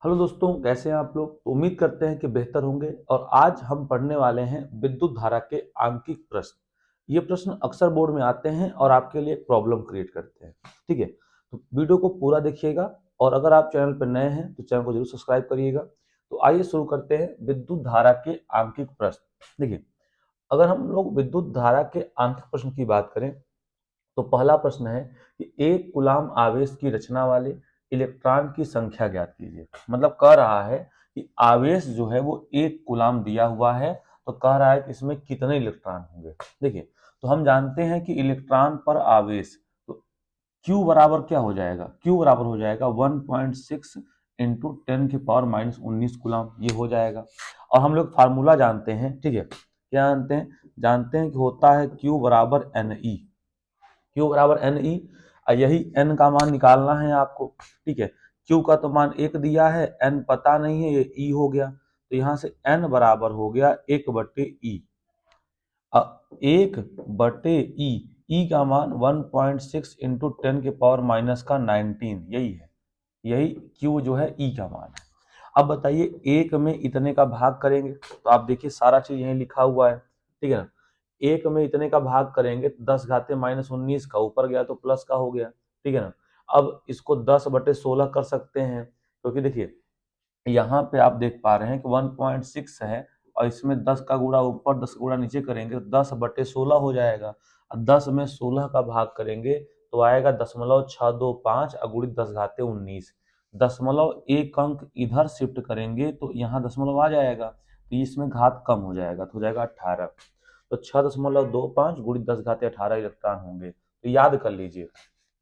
Hello दोस्तों, कैसे हैं आप लोग। तो उम्मीद करते हैं कि बेहतर होंगे। और आज हम पढ़ने वाले हैं विद्युत धारा के आंकिक प्रश्न। ये प्रश्न अक्सर बोर्ड में आते हैं और आपके लिए एक प्रॉब्लम क्रिएट करते हैं। ठीक है, तो वीडियो को पूरा देखिएगा। और अगर आप चैनल पर नए हैं तो चैनल को जरूर सब्सक्राइब करिएगा। तो आइए शुरू करते हैं विद्युत धारा के आंकिक प्रश्न। देखिए, अगर हम लोग विद्युत धारा के आंकिक प्रश्न की बात करें तो पहला प्रश्न है कि एक कूलाम आवेश की रचना वाले इलेक्ट्रॉन की संख्या ज्ञात कीजिए। मतलब कह रहा है कि आवेश जो है वो एक कूलाम दिया हुआ है, तो कह रहा है कि इसमें कितने इलेक्ट्रॉन होंगे। देखिए, तो हम जानते हैं कि इलेक्ट्रॉन पर आवेश, तो Q बराबर क्या हो जाएगा, Q बराबर हो जाएगा 1.6 इंटू 10⁻⁻19 कूलाम, ये हो जाएगा। और हम लोग फार्मूला जानते हैं, ठीक है, क्या जानते हैं, जानते हैं कि होता है Q बराबर NE। क्यू बराबर एन ई, यही एन का मान निकालना है आपको। ठीक है, क्यू का तो मान एक दिया है, एन पता नहीं है, ये ई हो गया। तो यहाँ से एन बराबर हो गया 1/E। एक बटे ई, ई का मान 1.6 इंटू 10⁻⁻19, यही है, यही क्यू जो है ई का मान है। अब बताइए, एक में इतने का भाग करेंगे तो आप देखिए सारा चीज यही लिखा हुआ है। ठीक है ना, एक में इतने का भाग करेंगे तो 10⁻⁻19 का ऊपर गया तो प्लस का हो गया। ठीक है ना, अब इसको 10/16 कर सकते हैं, क्योंकि देखिए यहाँ पे आप देख पा रहे हैं कि 1.6 है और इसमें 10 का गुणा ऊपर 10 का गुणा नीचे करेंगे तो 10/16 हो जाएगा। और 10 में 16 का भाग करेंगे तो आएगा 0.625 गुणित 10⁻19। दशमलव एक अंक इधर शिफ्ट करेंगे तो यहाँ दशमलव आ जाएगा, तो इसमें घात कम हो जाएगा तो हो जाएगा 18। तो 6.25 गुणित 10⁻18 इलेक्ट्रॉन होंगे। तो याद कर लीजिए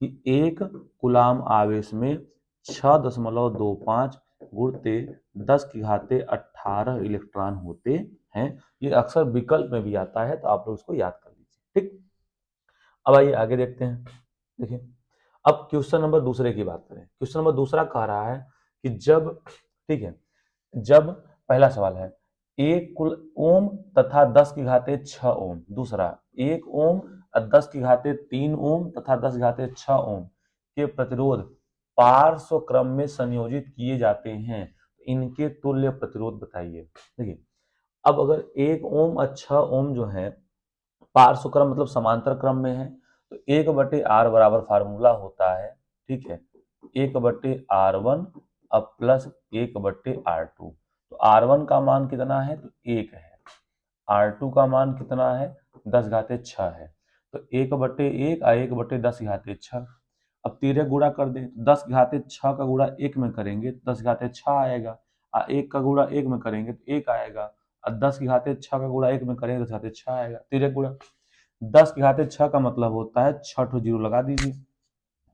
कि एक कूलाम आवेश में 6.25 गुणते 10⁻18 इलेक्ट्रॉन होते हैं। ये अक्सर विकल्प में भी आता है, तो आप लोग इसको याद कर लीजिए। ठीक, अब आइए आगे देखते हैं। देखिए, अब क्वेश्चन नंबर दूसरे की बात करें। क्वेश्चन नंबर दूसरा कह रहा है कि जब, ठीक है, जब, पहला सवाल है, एक कुल ओम तथा 10⁻6 ओम। दूसरा, एक ओम और 10⁻3 ओम तथा 10⁻6 ओम के प्रतिरोध पार्श्व क्रम में संयोजित किए जाते हैं, इनके तुल्य प्रतिरोध बताइए। देखिए, अब अगर 1 ओम और 6 ओम जो है पार्श्व क्रम मतलब समांतर क्रम में है, तो 1/R बराबर फार्मूला होता है, ठीक है, 1/R1 अब प्लस 1/R2। तो R1 का मान कितना है, तो 1 है। R2 का मान कितना है, 10⁻6 है। तो 1/1 और 1/10⁻6। अब तिर्यक गुणा कर दें तो 10⁻6 का गुणा 1 में करेंगे तो 10⁻6 आएगा, और 1 का गुणा 1 में करेंगे तो 1 आएगा, और 10⁻6 का गुणा 1 में करेंगे तो 10⁻6 आएगा। तिर्यक गुणा 10⁻6 का मतलब होता है 6 जीरो लगा दीजिए,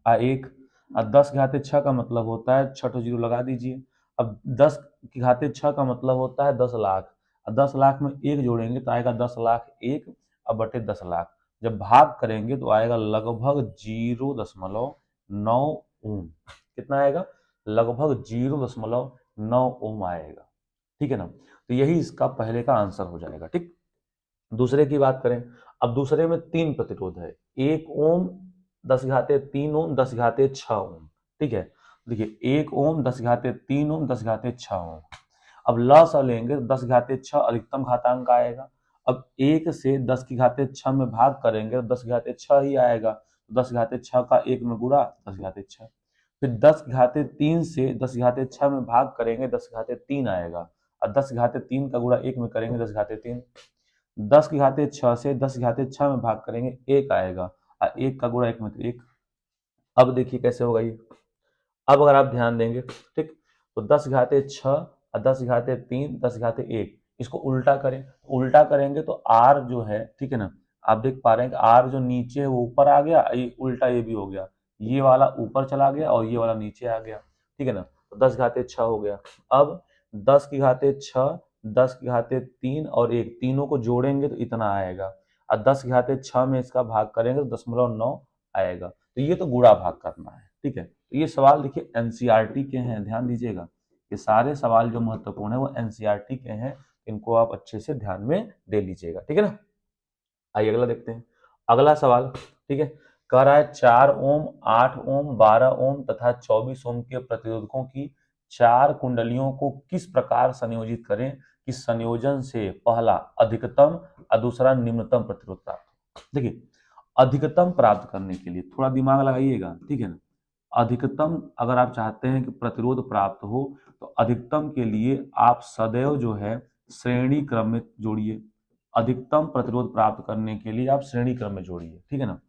और 1, और 10⁻6 का मतलब होता है 6 जीरो लगा दीजिए। अब 10⁻6 का मतलब होता है 10 लाख, और 10 लाख में 1 जोड़ेंगे तो आएगा 10 लाख 1 अब बटे 10 लाख। जब भाग करेंगे तो आएगा लगभग 0.9 ओम। कितना आएगा, लगभग 0.9 ओम आएगा। ठीक है ना, तो यही इसका पहले का आंसर हो जाएगा। ठीक, दूसरे की बात करें। अब दूसरे में 3 प्रतिरोध है, 1 ओम, 10⁻3 ओम, 10⁻6 ओम। ठीक है, देखिए 1 ओम, 10⁻3 ओम, 10⁻6 ओम। अब लसा लेंगे तो 10⁻6 अधिकतम घातांक आएगा। अब 1 से 10⁻6 में भाग करेंगे तो 10⁻6 ही आएगा। 10⁻6 का 1 में गुणा 10⁻6। फिर 10⁻3 से 10⁻6 में भाग करेंगे 10⁻3 आएगा, और 10⁻3 का गुणा 1 में करेंगे 10⁻3। 10⁻6 से 10⁻6 में भाग करेंगे 1 आएगा, और 1 का गुणा 1 में तो 1। अब देखिए कैसे होगा ये। अब अगर आप ध्यान देंगे, ठीक, तो 10⁻6 और 10⁻3, 10⁻1, इसको उल्टा करें, उल्टा करेंगे तो r जो है, ठीक है ना, आप देख पा रहे हैं कि r जो नीचे है वो ऊपर आ गया, ये उल्टा ये भी हो गया, ये वाला ऊपर चला गया और ये वाला नीचे आ गया। ठीक है ना, तो 10⁻6 हो गया। अब 10⁻6, 10⁻3 और 1 तीनों को जोड़ेंगे तो इतना आएगा, और 10⁻6 में इसका भाग करेंगे तो 0.9 आएगा। तो ये तो गुणा भाग करना है। ठीक है, तो ये सवाल देखिए एनसीईआरटी के हैं, ध्यान दीजिएगा, ये सारे सवाल जो महत्वपूर्ण है वो एनसीईआरटी के हैं, इनको आप अच्छे से ध्यान में दे लीजिएगा। ठीक है ना, आइए अगला देखते हैं। अगला सवाल, ठीक है, कह रहा है 4 ओम, 8 ओम, 12 ओम तथा 24 ओम के प्रतिरोधकों की चार कुंडलियों को किस प्रकार संयोजित करें कि संयोजन से पहला अधिकतम और दूसरा निम्नतम प्रतिरोध प्राप्त हो। देखिए, अधिकतम प्राप्त करने के लिए थोड़ा दिमाग लगाइएगा, ठीक है ना। अधिकतम अगर आप चाहते हैं कि प्रतिरोध प्राप्त हो तो अधिकतम के लिए आप सदैव जो है श्रेणी क्रम में जोड़िए। अधिकतम प्रतिरोध प्राप्त करने के लिए आप श्रेणी क्रम में जोड़िए, ठीक है ना।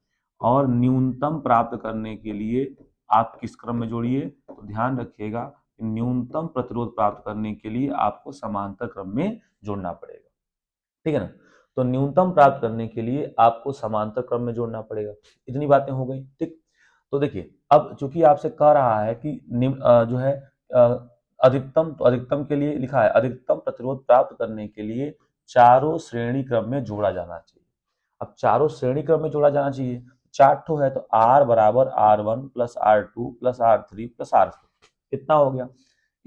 और न्यूनतम प्राप्त करने के लिए आप किस क्रम में जोड़िए, तो ध्यान रखिएगा कि न्यूनतम प्रतिरोध प्राप्त करने के लिए आपको समांतर क्रम में जोड़ना पड़ेगा, ठीक है ना। तो न्यूनतम प्राप्त करने के लिए आपको समांतर क्रम में जोड़ना पड़ेगा। इतनी बातें हो गई, ठीक। तो देखिए, अब चूंकि आपसे कह रहा है कि जो है अधिकतम, तो अधिकतम के लिए लिखा है अधिकतम प्रतिरोध प्राप्त करने के लिए चारों श्रेणी क्रम में जोड़ा जाना चाहिए। अब चारों श्रेणी क्रम में जोड़ा जाना चाहिए, चार ठो है तो R बराबर R1 plus R2 plus R3 plus R4, इतना हो गया।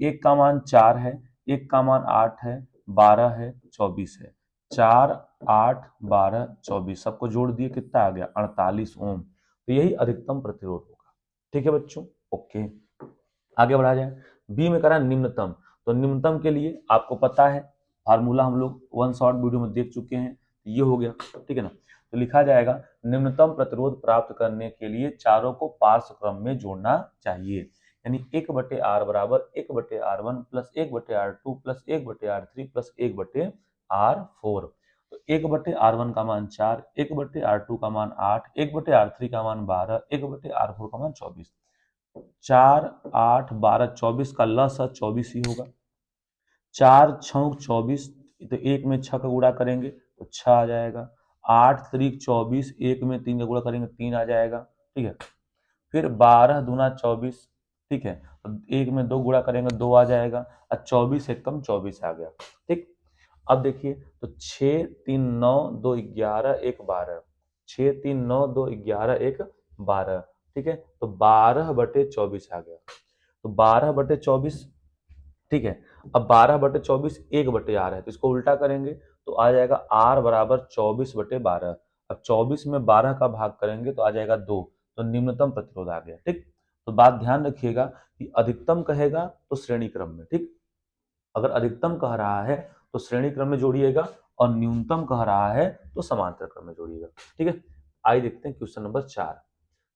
एक का मान 4 है, एक का मान 8 है, 12 है, 24 है। 4, 8, 12, 24 सबको जोड़ दिए, कितना आ गया 48 ओम। तो यही अधिकतम प्रतिरोध होगा, ठीक है बच्चों, ओके। आगे बढ़ा जाए, बी में करा निम्नतम। तो निम्नतम के लिए आपको पता है फार्मूला, हम लोग वन शॉर्ट वीडियो में देख चुके हैं, ये हो गया, ठीक है ना। तो लिखा जाएगा निम्नतम प्रतिरोध प्राप्त करने के लिए चारों को पार्श्व क्रम में जोड़ना चाहिए, यानी 1/R बराबर 1/R1 plus 1/R2 plus 1/R3 plus 1/R4। तो 1/R1 का मान 4, 1/R2 का मान 8, 1/R3 का मान 12, 1/R4 का मान 24। 4, 8, 12, 24 का लसा 24 ही होगा। 4 छौक 24, तो एक में 6 का गुणा करेंगे तो 6 आ जाएगा। 8 त्रिक 24, एक में 3 का गुणा करेंगे 3 आ जाएगा, ठीक है। फिर 12 दूना 24, ठीक है, तो एक में 2 गुणा करेंगे 2 आ जाएगा, और 24 एकम 24 आ गया, ठीक। अब देखिए, तो 6, 3, 9, 2, 11, 1, 12, 6, 3, 9, 2, 11, 1, 12, ठीक है। तो 12/24 आ गया, तो 12/24, ठीक है। अब 12/24 1/R है, तो इसको उल्टा करेंगे तो आ जाएगा R बराबर 24/12। अब 24 में 12 का भाग करेंगे तो आ जाएगा 2, तो निम्नतम प्रतिरोध आ गया, ठीक। तो बात ध्यान रखिएगा कि अधिकतम कहेगा तो श्रेणी क्रम में, ठीक। अगर अधिकतम कह रहा है तो श्रेणी क्रम में जोड़िएगा, और न्यूनतम कह रहा है तो समांतर क्रम में जोड़िएगा, ठीक है। आइए देखते हैं क्वेश्चन नंबर 4।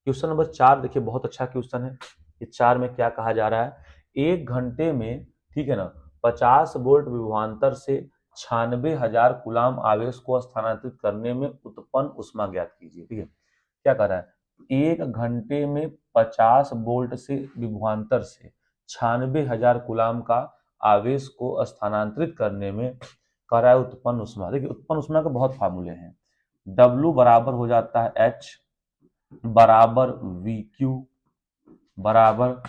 क्वेश्चन नंबर 4 देखिए, बहुत अच्छा क्वेश्चन है। ये 4 में क्या कहा जा रहा है, एक घंटे में, ठीक है ना, 50 वोल्ट विभवांतर से 96,000 कूलाम आवेश को स्थानांतरित करने में उत्पन्न ऊष्मा ज्ञात कीजिए, ठीक है। क्या कह रहा है, एक घंटे में 50 वोल्ट से विभवांतर से 96,000 कूलाम का आवेश को स्थानांतरित करने में कह रहा है उत्पन्न ऊष्मा। देखिए, उत्पन्न ऊष्मा के बहुत फार्मूले हैं। W बराबर हो जाता है H बराबर VQ बराबर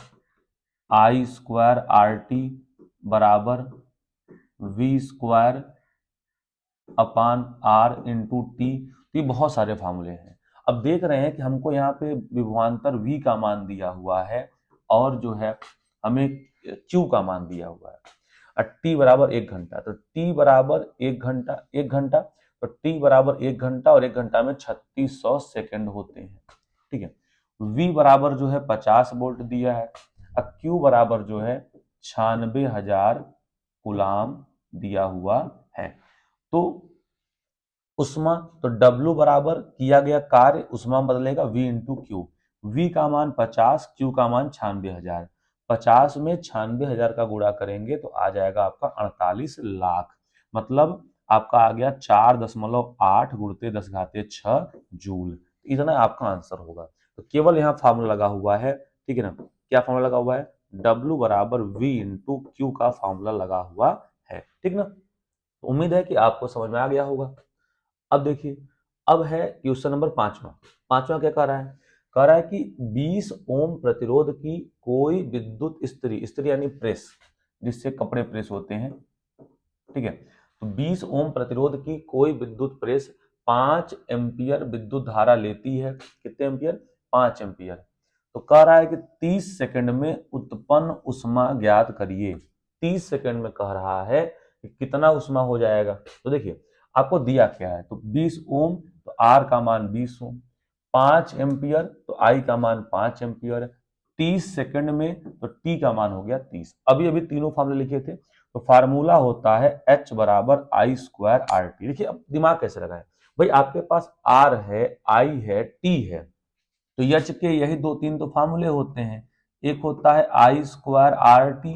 I² RT बराबर V² अपान R इंटू टी। तो ये बहुत सारे फार्मूले हैं। अब देख रहे हैं कि हमको यहाँ पे विभवांतर V का मान दिया हुआ है, और जो है हमें Q का मान दिया हुआ है, और T बराबर 1 घंटा। तो T बराबर 1 घंटा, 1 घंटा, तो T बराबर 1 घंटा, और 1 घंटा में 3600 सेकेंड होते हैं, ठीक है। V बराबर जो है 50 वोल्ट दिया है, और Q बराबर जो है 96,000 कूलाम दिया हुआ है। तो उष्मा, तो W बराबर किया गया कार्य, उष्मा बदलेगा V इंटू क्यू। V का मान 50, Q का मान 96,000। 50 में 96,000 का गुणा करेंगे तो आ जाएगा आपका 48 लाख, मतलब आपका आ गया 4.8 गुणित 10⁻6 जूल। इतना आपका आंसर होगा। तो केवल यहाँ फार्मूला लगा हुआ है, ठीक है ना। क्या फार्मूला लगा हुआ है, W बराबर V इंटू क्यू का फार्मूला लगा हुआ है, ठीक ना। उम्मीद है कि आपको समझ में आ गया होगा। अब देखिए, अब है क्वेश्चन नंबर 5वां। क्या कह रहा है, कह रहा है कि 20 ओम प्रतिरोध की कोई विद्युत इस्त्री यानी प्रेस, जिससे कपड़े प्रेस होते हैं, ठीक है। तो 20 ओम प्रतिरोध की कोई विद्युत प्रेस 5 एम्पियर विद्युत धारा लेती है। कितने एम्पियर, 5 एम्पियर। तो कह रहा है कि 30 सेकंड में उत्पन्न उष्मा ज्ञात करिए। 30 सेकंड में कह रहा है कि कितना उष्मा हो जाएगा। तो देखिए, आपको दिया क्या है, तो 20 ओम, तो आर का मान 20 ओम, 5 एम्पियर, तो आई का मान 5 एम्पियर, 30 सेकंड में, तो टी का मान हो गया 30। अभी अभी तीनों फार्मूले लिखे थे, तो फार्मूला होता है H बराबर आई स्क्वायर आर टी। देखिए अब दिमाग कैसे लगाएं भाई, आपके पास आर है, आई है, टी है, तो एच के यही दो तीन तो फार्मूले होते हैं। एक होता है आई स्क्वायर आर टी,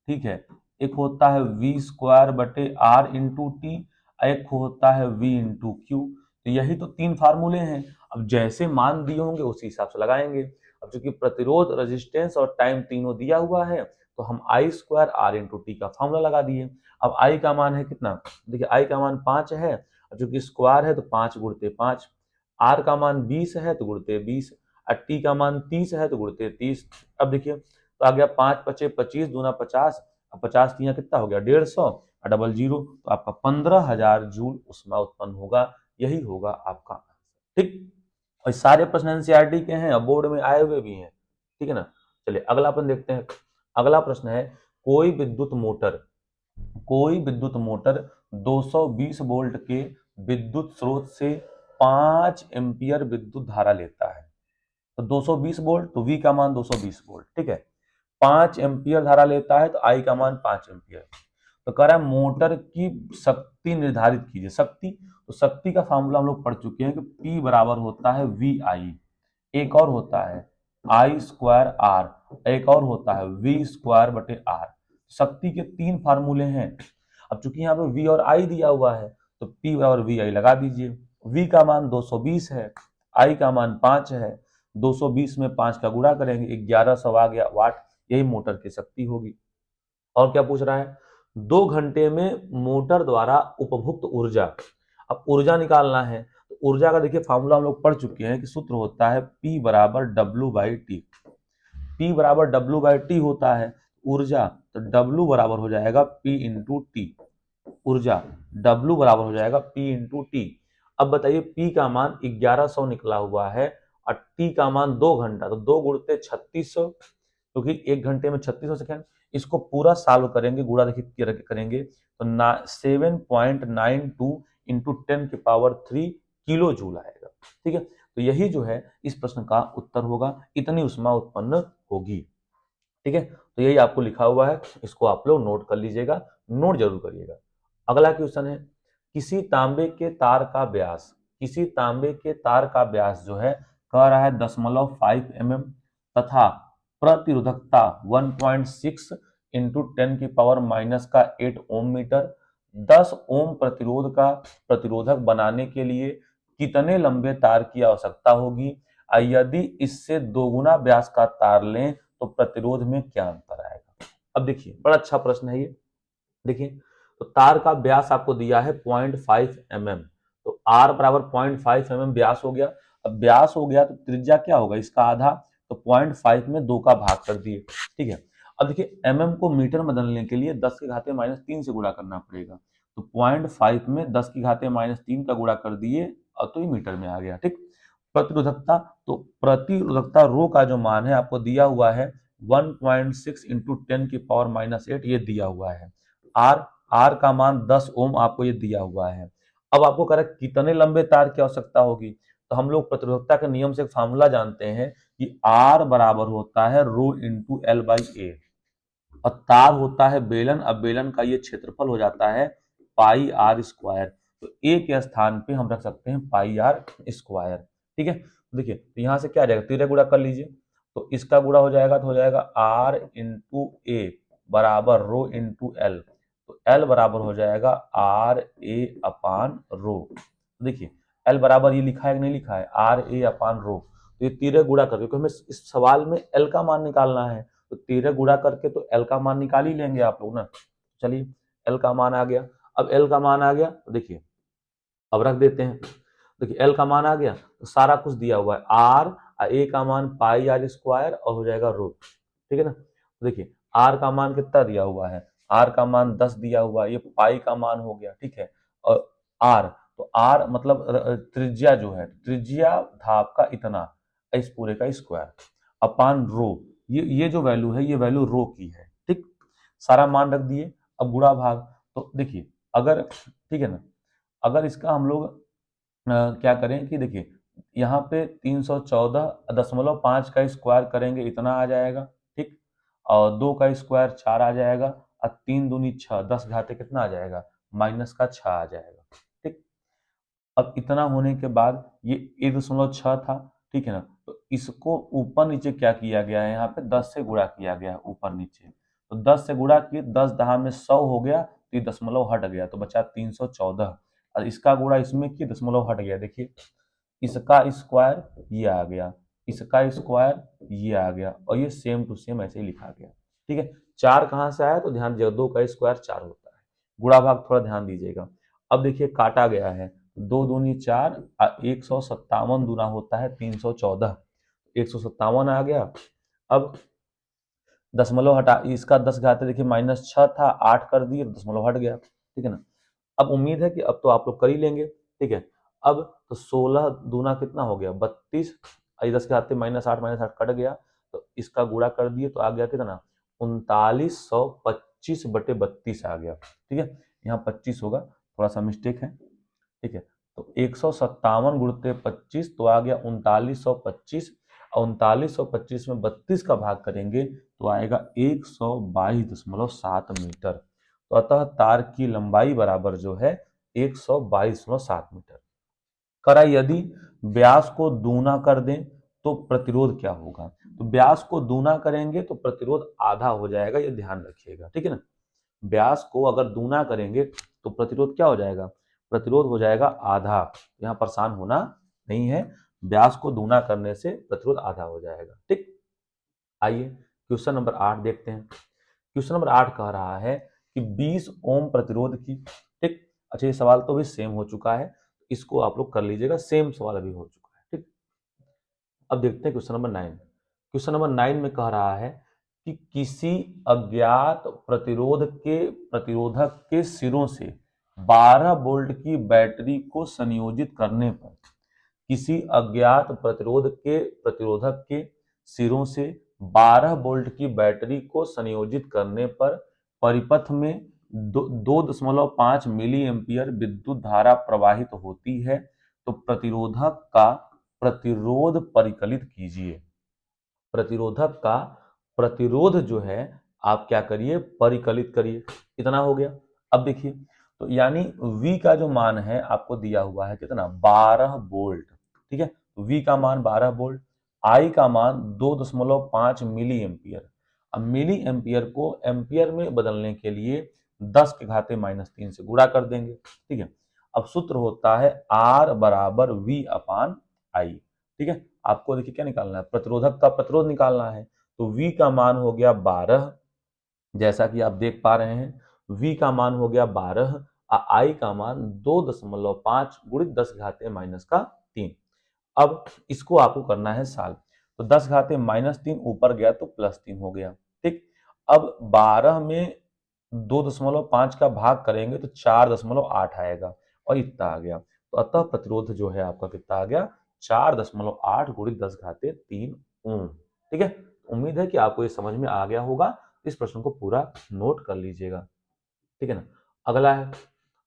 ठीक है, एक होता है वी स्क्वायर बटे आर इंटू टी, एक होता है वी इंटू क्यू। तो यही तो तीन फार्मूले हैं। अब जैसे मान दिए होंगे उसी हिसाब से लगाएंगे। अब चूंकि प्रतिरोध, रेजिस्टेंस और टाइम तीनों दिया हुआ है, तो हम आई स्क्वायर आर इंटू टी का फॉर्मूला लगा दिए। अब आई का मान है कितना, देखिए आई का मान 5 है, चूंकि स्क्वायर है तो 5 गुणते 5, आर का मान 20 है तो गुणते 20, और टी का मान 30 है तो गुणते 30। अब देखिए तो आ गया 5 पचे 25 दूना 50, अब 50 तिया कितना हो गया 150 और डबल जीरो, तो आपका 15,000 जूल ऊष्मा उत्पन्न होगा। यही होगा आपका आंसर। ठीक, और सारे प्रश्न एनसीईआरटी के हैं और बोर्ड में आए हुए भी हैं। ठीक है ना। चलिए अगला अपन देखते हैं। अगला प्रश्न है, कोई विद्युत मोटर 220 वोल्ट के विद्युत स्रोत से 5 एम्पियर विद्युत धारा लेता है। तो 220 वोल्ट, तो V का मान 220 वोल्ट, ठीक है। 5 एम्पियर धारा लेता है तो I का मान 5 एम्पियर। तो कह रहा है मोटर की शक्ति निर्धारित कीजिए। शक्ति, तो शक्ति का फार्मूला हम लोग पढ़ चुके हैं कि P बराबर होता है VI, एक और होता है I स्क्वायर R, एक और होता है V स्क्वायर बटे R। शक्ति के तीन फार्मूले हैं। अब चूंकि यहाँ पे V और I दिया हुआ है, तो P बराबर VI लगा दीजिए। V का मान 220 है, I का मान 5 है, 220 में 5 का गुणा करेंगे 1100 आ गया वाट, यही मोटर की शक्ति होगी। और क्या पूछ रहा है, 2 घंटे में मोटर द्वारा उपभुक्त ऊर्जा। अब ऊर्जा निकालना है, तो ऊर्जा का देखिए फार्मूला हम लोग पढ़ चुके हैं कि सूत्र होता है P बराबर W बाई टी। P बराबर W बाई टी होता है ऊर्जा, तो W बराबर हो जाएगा P इंटू टी। ऊर्जा W बराबर हो जाएगा P इंटू टी। अब बताइए P का मान 1100 निकला हुआ है और T का मान 2 घंटा, तो 2 गुणते 3600, क्योंकि 1 घंटे में 3600 सेकेंड। इसको पूरा सॉल्व करेंगे, गुणा देखिए करेंगे तो 7.92 इंटू 10 की पावर 3 किलो जूल आएगा। ठीक है, तो यही जो है इस प्रश्न का उत्तर होगा, इतनी ऊष्मा उत्पन्न होगी। ठीक है, तो यही आपको लिखा हुआ है, इसको आप लोग नोट कर लीजिएगा, नोट जरूर करिएगा। अगला क्वेश्चन है, किसी तांबे के तार का व्यास, किसी तांबे के तार का व्यास जो है कह रहा है 0.5 mm तथा प्रतिरोधकता 1.6 इंटू 10 की पावर माइनस का 8 ओम मीटर। 10 ओम प्रतिरोध का प्रतिरोधक बनाने के लिए कितने लंबे तार की आवश्यकता होगी, यदि इससे दोगुना व्यास का तार लें तो प्रतिरोध में क्या अंतर आएगा। अब देखिए बड़ा अच्छा प्रश्न है ये। देखिए तो तार का व्यास आपको दिया है 0.5 mm, तो R बराबर 0.5 mm व्यास हो गया। अब व्यास हो गया तो त्रिज्या क्या होगा, इसका आधा, तो 0.5 में 2 का भाग कर दिए। ठीक है, अब देखिए mm को मीटर में बदलने के लिए 10 की घाते -3 से गुणा करना पड़ेगा, तो 0.5 में 10 की घाते -3 का गुणा कर दिए और तो ये मीटर में आ गया। ठीक, प्रतिरोधकता, तो प्रतिरोधकता रो का जो मान है आपको दिया हुआ है 1.6 इंटू 10 की पावर -8, ये दिया हुआ है। आर का मान 10 ओम आपको ये दिया हुआ है। अब आपको कह रहा है कितने लंबे तार की आवश्यकता होगी, तो हम लोग प्रतिरोधकता के नियम से एक फार्मूला जानते हैं कि आर बराबर होता है रो इंटू एल बाई ए, और तार होता है बेलन। अब बेलन का ये क्षेत्रफल हो जाता है पाई आर स्क्वायर, तो ए के स्थान पे हम रख सकते हैं पाई आर स्क्वायर। ठीक है, तो देखिए तो यहाँ से क्या आ जाएगा, तिरक गुणा कर लीजिए, तो इसका गुणा हो जाएगा तो हो जाएगा आर इंटू ए बराबर रो इंटू एल, तो एल बराबर हो जाएगा आर ए अपान रो। देखिए एल बराबर ये लिखा है कि नहीं लिखा है, आर ए अपान रो, तो ये तिरक गुणा करके, क्योंकि हमें इस सवाल में एल का मान निकालना है, तो 13 गुणा करके तो एल का मान निकाल ही लेंगे आप लोग ना। चलिए एल का मान आ गया। अब एल का मान आ गया तो देखिए अब रख देते हैं। देखिए एल का मान आ गया तो सारा कुछ दिया हुआ है, आर ए का मान पाई आर स्क्वायर और हो जाएगा रो। ठीक है ना, तो देखिए आर का मान कितना दिया हुआ है, आर का मान 10 दिया हुआ है, ये पाई का मान हो गया। ठीक है, और आर, तो आर मतलब त्रिज्या जो है, त्रिज्या था आपका इतना, इस पूरे का स्क्वायर अपान रो, ये जो वैल्यू है ये वैल्यू रो की है। ठीक, सारा मान रख दिए। अब गुणा भाग, तो देखिए अगर, ठीक है ना, अगर इसका हम लोग क्या करें कि देखिए यहाँ पे 314.5 का स्क्वायर करेंगे इतना आ जाएगा, ठीक। और 2 का स्क्वायर 4 आ जाएगा, और 3 दूनी 6, 10 घाते कितना आ जाएगा, -6 आ जाएगा, ठीक। अब इतना होने के बाद ये 1.6 था, ठीक है ना, तो इसको ऊपर नीचे क्या किया गया है, यहाँ पे 10 से गुणा किया गया है ऊपर नीचे, तो 10 से गुणा किए, 10 दहा में 100 हो गया, तो ये दशमलव हट गया, तो बचा 314, और इसका गुणा इसमें किए, दशमलव हट गया, देखिए इसका स्क्वायर ये आ गया, इसका स्क्वायर ये आ गया, और ये सेम टू सेम ऐसे ही लिखा गया, ठीक है। 4 कहाँ से आया, तो ध्यान दीजिएगा 2 का स्क्वायर 4 होता है, गुणा भाग थोड़ा ध्यान दीजिएगा। अब देखिए काटा गया है, 2 दूनी 4, 157 दूना होता है 314, 157 आ गया। अब दशमलव हटा, इसका 10 घाते देखिए -6 था, 8 कर दिए, दशमलव हट गया, ठीक है ना। अब उम्मीद है कि अब तो आप लोग कर ही लेंगे, ठीक है। अब तो 16 दूना कितना हो गया, 32, 10 के हाथे -8 कट गया, तो इसका गुणा कर दिए तो आ गया कितना, 3925/32 आ गया, ठीक है। यहाँ 25 होगा, थोड़ा सा मिस्टेक है, ठीक है। तो 157 गुणते 25, तो आ गया 3925, और 3925 में 32 का भाग करेंगे तो आएगा 122.7 मीटर। तो अतः तार की लंबाई बराबर जो है 122.7 मीटर। करा यदि व्यास को दूना कर दें तो प्रतिरोध क्या होगा, तो व्यास को दूना करेंगे तो प्रतिरोध आधा हो जाएगा, ये ध्यान रखिएगा, ठीक है ना। व्यास को अगर दूना करेंगे तो प्रतिरोध क्या हो जाएगा, प्रतिरोध हो जाएगा आधा, यहाँ परेशान होना नहीं है, व्यास को दूना करने से प्रतिरोध आधा हो जाएगा, ठीक। आइए क्वेश्चन नंबर 8 देखते हैं। क्वेश्चन नंबर 8 कह रहा है कि 20 ओम प्रतिरोध की, ठीक। अच्छा ये सवाल तो भी सेम हो चुका है, इसको आप लोग कर लीजिएगा, सेम सवाल अभी हो चुका है, ठीक। अब देखते हैं क्वेश्चन नंबर 9। क्वेश्चन नंबर 9 में कह रहा है कि किसी अज्ञात प्रतिरोधक के सिरों से 12 वोल्ट की बैटरी को संयोजित करने पर, किसी अज्ञात प्रतिरोधक के सिरों से 12 वोल्ट की बैटरी को संयोजित करने पर परिपथ में 2.5 मिली एम्पियर विद्युत धारा प्रवाहित होती है, तो प्रतिरोधक का प्रतिरोध परिकलित कीजिए। प्रतिरोधक का प्रतिरोध जो है आप क्या करिए, परिकलित करिए, इतना हो गया। अब देखिए, तो यानी V का जो मान है आपको दिया हुआ है कितना, 12 वोल्ट, ठीक है। तो V का मान 12 वोल्ट, I का मान 2.5 मिली एम्पियर। अब मिली एम्पियर को एम्पियर में बदलने के लिए 10 के घाते -3 से गुणा कर देंगे, ठीक है। अब सूत्र होता है R बराबर V अपान I, ठीक है। आपको देखिए क्या निकालना है, प्रतिरोधक का प्रतिरोध निकालना है, तो V का मान हो गया 12, जैसा कि आप देख पा रहे हैं, V का मान हो गया 12, I का मान 2.5 गुणित 10 घाते -3। अब इसको आपको करना है साल, तो 10 घाते -3 ऊपर गया तो +3 हो गया, ठीक। अब 12 में 2.5 का भाग करेंगे तो 4.8 आएगा, और इतना आ गया, तो अतः प्रतिरोध जो है आपका कितना आ गया, 4.8 गुणित 10 घाते 3 ओम, ठीक है। उम्मीद है कि आपको ये समझ में आ गया होगा, इस प्रश्न को पूरा नोट कर लीजिएगा, ठीक है ना। अगला है,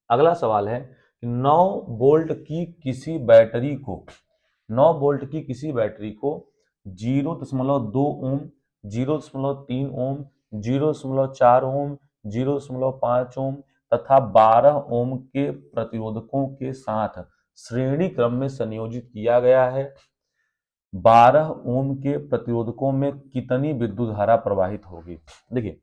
अगला सवाल है, 9 वोल्ट की किसी बैटरी को 9 वोल्ट की किसी बैटरी को 0.2 ओम, 0.3 ओम, 0.4 ओम, 0.5 ओम तथा 12 ओम के प्रतिरोधकों के साथ श्रेणी क्रम में संयोजित किया गया है। 12 ओम के प्रतिरोधकों में कितनी विद्युत धारा प्रवाहित होगी। देखिए,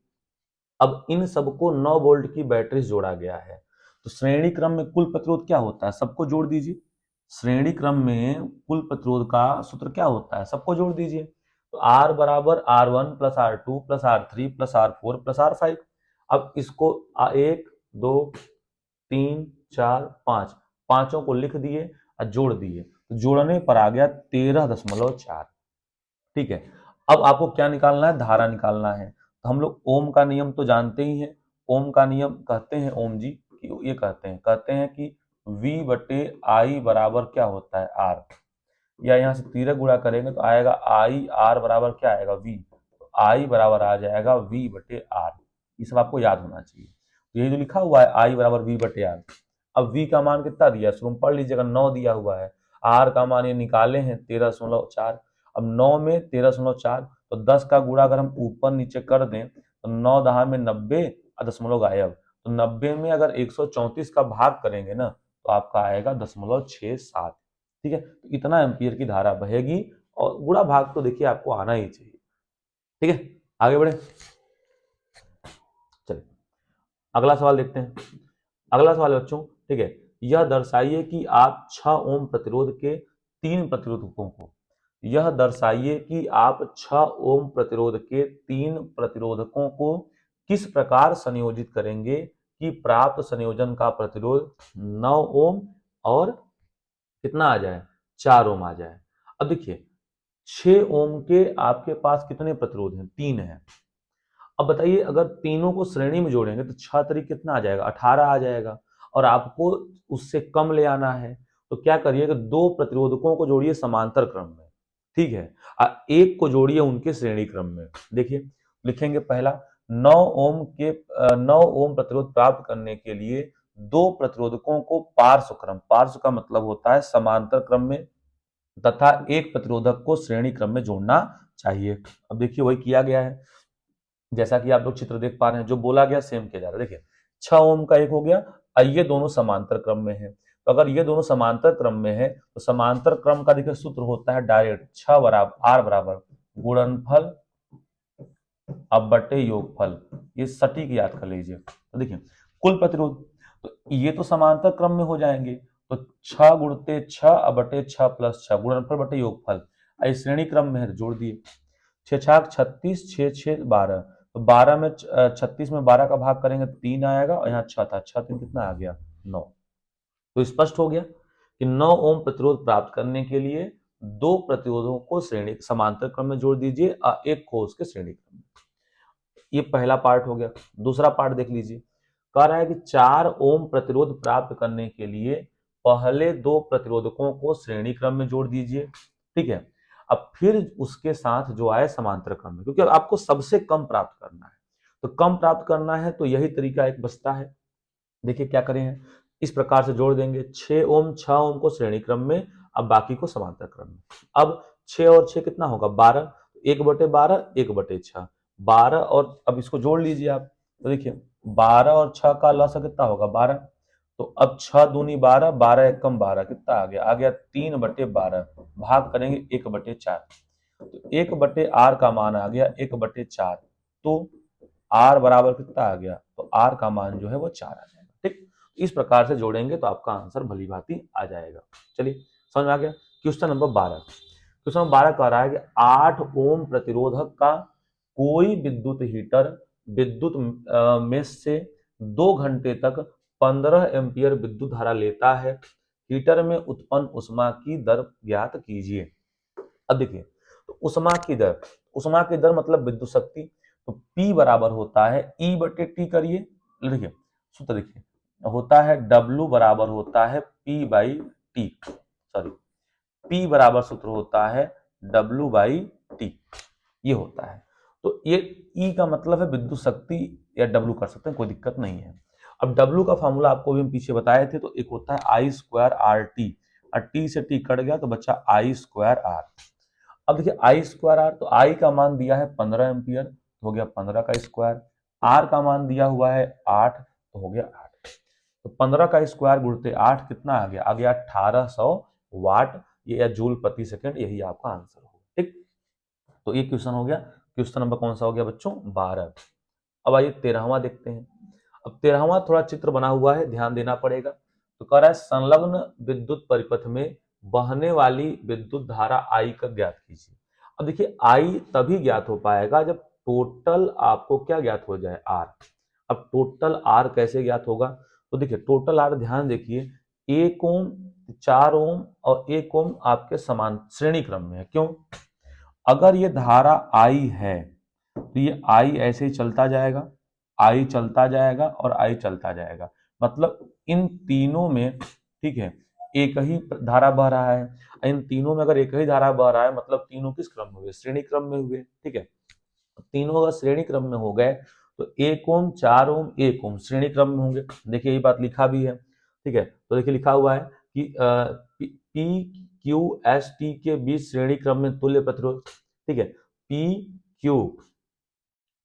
अब इन सबको 9 वोल्ट की बैटरी जोड़ा गया है, तो श्रेणी क्रम में कुल प्रतिरोध क्या होता है, सबको जोड़ दीजिए। श्रेणी क्रम में कुल प्रतिरोध का सूत्र क्या होता है, सबको जोड़ दीजिए, तो R बराबर R1 plus R2 plus R3 plus R4 plus R5। अब इसको 1 2 3 4 5 पांचों को लिख दिए और जोड़ दिए, तो जोड़ने पर आ गया 13.4, ठीक है। अब आपको क्या निकालना है, धारा निकालना है, तो हम लोग ओम का नियम तो जानते ही हैं। ओम का नियम कहते हैं ओम जी कि ये कहते हैं कि V बटे I बराबर क्या होता है, R, या यहाँ से तिरक गुणा करेंगे तो आएगा I R बराबर क्या आएगा, V, तो I बराबर आ जाएगा V बटे R। ये सब आपको याद होना चाहिए, तो ये जो लिखा हुआ है I बराबर V बटे R। अब V का मान कितना दिया है, शुरू में पढ़ लीजिएगा, 9 दिया हुआ है। आर का मान ये निकाले हैं 13.4। अब 9 में 13.4, तो 10 का गुणा अगर हम ऊपर नीचे कर दें तो 9 दहा में 90 और दशमलव गायब। तो 90 में अगर 134 का भाग करेंगे ना तो आपका आएगा 0.67। ठीक है, तो इतना एम्पियर की धारा बहेगी और गुणा भाग तो देखिए आपको आना ही चाहिए। ठीक है, आगे बढ़े, चलिए अगला सवाल देखते हैं। अगला सवाल बच्चों, ठीक है, यह दर्शाइए कि आप 6 ओम प्रतिरोध के 3 प्रतिरोधकों को, यह दर्शाइए कि आप 6 ओम प्रतिरोध के 3 प्रतिरोधकों को किस प्रकार संयोजित करेंगे कि प्राप्त संयोजन का प्रतिरोध 9 ओम और कितना आ जाए, 4 ओम आ जाए। अब देखिए 6 ओम के आपके पास कितने प्रतिरोध हैं, 3 है। अब बताइए अगर तीनों को श्रेणी में जोड़ेंगे तो 6 तरीक कितना आ जाएगा, 18 आ जाएगा, और आपको उससे कम ले आना है। तो क्या करिए कि 2 प्रतिरोधकों को जोड़िए समांतर क्रम में, ठीक है, एक को जोड़िए उनके श्रेणी क्रम में। देखिए लिखेंगे पहला 9 ओम के 9 ओम प्रतिरोध प्राप्त करने के लिए 2 प्रतिरोधकों को पार्श्व क्रम, पार्श्व का मतलब होता है समांतर क्रम में, तथा एक प्रतिरोधक को श्रेणी क्रम में जोड़ना चाहिए। अब देखिए वही किया गया है, जैसा कि आप लोग चित्र देख पा रहे हैं, जो बोला गया सेम किया जा रहा है। देखिए 6 ओम का एक हो गया, ये दोनों समांतर क्रम में है। तो अगर ये दोनों समांतर क्रम में है तो समांतर क्रम का देखिए सूत्र होता है डायरेक्ट 6 बराबर आर बराबर गुणनफल अब बटे योगफल, ये सटीक याद कर लीजिए। तो देखिए कुल प्रतिरोध, तो ये तो समांतर क्रम में हो जाएंगे, तो 6 गुणते 6 अब बटे 6 प्लस 6 गुणनफल बटे योगफल, इस श्रेणी क्रम में है तो जोड़ दिए, 6 छाक 36, 6 6 12, तो 12 में 36 में 12 का भाग करेंगे 3 आएगा, और यहाँ 6 था, 6 3 कितना आ गया 9। तो स्पष्ट हो गया कि 9 ओम प्रतिरोध प्राप्त करने के लिए 2 प्रतिरोधों को श्रेणी समांतर क्रम में जोड़ दीजिए, एक को उसके श्रेणी क्रम में। ये पहला पार्ट हो गया। दूसरा पार्ट देख लीजिए, कह रहा है कि 4 ओम प्रतिरोध प्राप्त करने के लिए पहले 2 प्रतिरोधकों को श्रेणी क्रम में जोड़ दीजिए, ठीक है, अब फिर उसके साथ जो आए समांतर क्रम में, क्योंकि आपको सबसे कम प्राप्त करना है, तो कम प्राप्त करना है तो यही तरीका एक बचता है। देखिए क्या करें, इस प्रकार से जोड़ देंगे 6 ओम 6 ओम को श्रेणी क्रम में, अब बाकी को समांतर क्रम में। अब 6 और 6 कितना होगा 12, 1/12 1/6 12, और अब इसको जोड़ लीजिए आप, तो देखिए 12 और 6 का लसा कितना होगा 12, तो अब 6 दूनी 12, 12 एकम 12 कितना आ गया 3/12, भाग करेंगे 1/4, तो 1/r का मान आ गया 1/4, तो r बराबर कितना आ गया, तो r का मान जो है वो 4 आ जाएगा। ठीक, इस प्रकार से जोड़ेंगे तो आपका आंसर भली भांति आ जाएगा। चलिए समझ में आ गया। क्वेश्चन नंबर 12, क्वेश्चन नंबर 12 कह रहा है कि 8 ओम प्रतिरोधक का कोई विद्युत हीटर विद्युत मेष से 2 घंटे तक 15 एम्पियर विद्युत धारा लेता है, हीटर में उत्पन्न उष्मा की दर ज्ञात कीजिए। अब देखिए तो उष्मा की दर मतलब विद्युत शक्ति, तो P बराबर होता है E बटे टी, करिए देखिए सूत्र देखिए होता है W बराबर होता है P by T, sorry P बराबर सूत्र होता है W बाई टी, ये होता है। तो ये E का मतलब है विद्युत शक्ति, या W कर सकते हैं, कोई दिक्कत नहीं है। अब W का फॉर्मूला आपको भी हम पीछे बताए थे, तो एक होता है आई स्क्वायर आर टी, और टी से टी कट गया तो बच्चा आई स्क्वायर आर। अब देखिए आई स्क्वायर आर, तो आई का मान दिया है 15 एम्पियर, तो हो गया 15 का स्क्वायर, आर का मान दिया हुआ है 8, तो हो गया 8, तो 15 का स्क्वायर गुणते 8 कितना आ गया 1800 वाट, ये या जूल प्रति सेकंड, यही आपका आंसर होगा। ठीक, तो ये क्वेश्चन हो गया। क्वेश्चन नंबर कौन सा हो गया बच्चों 12। अब आइए 13वां देखते हैं। अब 13वां थोड़ा चित्र बना हुआ है, ध्यान देना पड़ेगा। तो कह रहा है संलग्न विद्युत परिपथ में बहने वाली विद्युत धारा आई का ज्ञात कीजिए। अब देखिए आई तभी ज्ञात हो पाएगा जब टोटल आपको क्या ज्ञात हो जाए आर। अब टोटल आर कैसे ज्ञात होगा, तो देखिए टोटल आर ध्यान देखिए 1 ओम 4 ओम और 1 ओम आपके समान श्रेणी क्रम में है। क्यों, अगर ये धारा आई है तो ये आई ऐसे ही चलता जाएगा, आई चलता जाएगा और आई चलता जाएगा, मतलब इन तीनों में, ठीक है, एक ही धारा बह रहा है। इन तीनों में अगर एक ही धारा बह रहा है मतलब तीनों किस क्रम में हुए, श्रेणी क्रम में हुए। ठीक है, तीनों अगर श्रेणी क्रम में हो गए तो 1 ओम 4 ओम 1 ओम श्रेणी क्रम में होंगे। देखिए ये बात लिखा भी है, ठीक है, तो देखिए लिखा हुआ है कि पी क्यू एस टी के बीच श्रेणी क्रम में तुल्य प्रतिरोध, ठीक है, पी क्यू,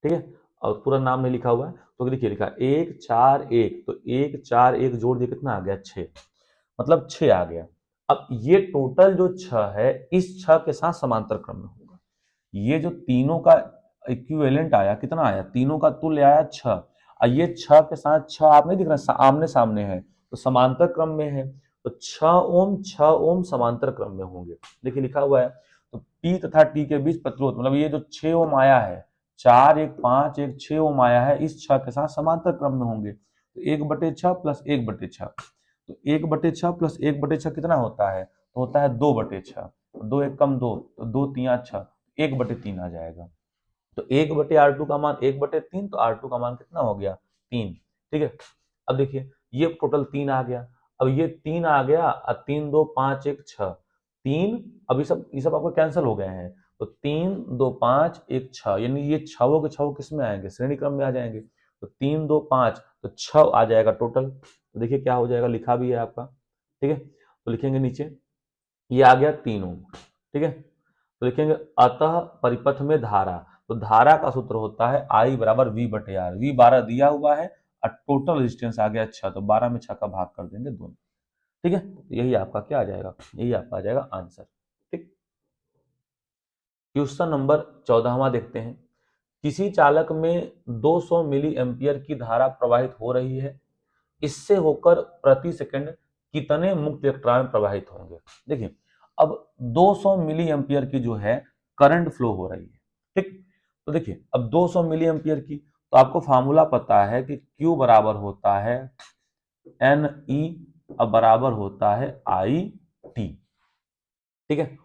ठीक है, और पूरा नाम नहीं लिखा हुआ है तो देखिए लिखा 1 4 1, तो 1 4 1 जोड़ दिए कितना आ गया 6, मतलब 6 आ गया। अब ये टोटल जो 6 है इस 6 के साथ समांतर क्रम में होगा। ये जो तीनों का इक्विवेलेंट आया कितना आया, तीनों का तुल्य आया 6, और ये 6 के साथ 6 आप नहीं दिख रहा आमने सामने है तो समांतर क्रम में है, तो 6 ओम समांतर क्रम में होंगे। देखिए लिखा हुआ है, तो पी तथा टी के बीच प्रतिरोध मतलब ये जो 6 ओम आया है 4 1 5 1 6 ओम आया है इस 6 के साथ समांतर क्रम में होंगे, तो 1/6 प्लस 1/6, तो 1/6 प्लस 1/6 कितना होता है, तो होता है 2/6, 2 1 कम 2, तो 2 3 6, 1/3 आ जाएगा। तो 1/R2 का मान 1/3, तो R2 का मान कितना हो गया 3, ठीक है। अब देखिए ये टोटल 3 आ गया, अब ये 3 आ गया और 3 2 5 1 6, 3, अब ये सब आपको कैंसिल हो गए हैं, तो 3 2 5 1 6, यानी ये छवों के छव किस में आएंगे, श्रेणी क्रम में आ जाएंगे, तो 3 2 5 तो 6 आ जाएगा टोटल। तो देखिए क्या हो जाएगा, लिखा भी है आपका, ठीक है, तो लिखेंगे नीचे ये आ गया 3 ओम, ठीक है, तो लिखेंगे अतः परिपथ में धारा, तो धारा का सूत्र होता है I बराबर V/R, V 12 दिया हुआ है और टोटल रेजिस्टेंस आ गया 6, तो 12 में 6 का भाग कर देंगे 2, ठीक है, तो यही आपका क्या आ जाएगा, यही आपका आ जाएगा आंसर, ठीक। क्वेश्चन नंबर 14वां देखते हैं, किसी चालक में 200 मिली एम्पियर की धारा प्रवाहित हो रही है, इससे होकर प्रति सेकंड कितने मुक्त इलेक्ट्रॉन प्रवाहित होंगे। देखिए अब 200 मिली एम्पियर की जो है करंट फ्लो हो रही है, ठीक, तो देखिए अब 200 मिली एम्पियर की, तो आपको फार्मूला पता है कि Q बराबर होता है NE अब बराबर होता है IT, ठीक है।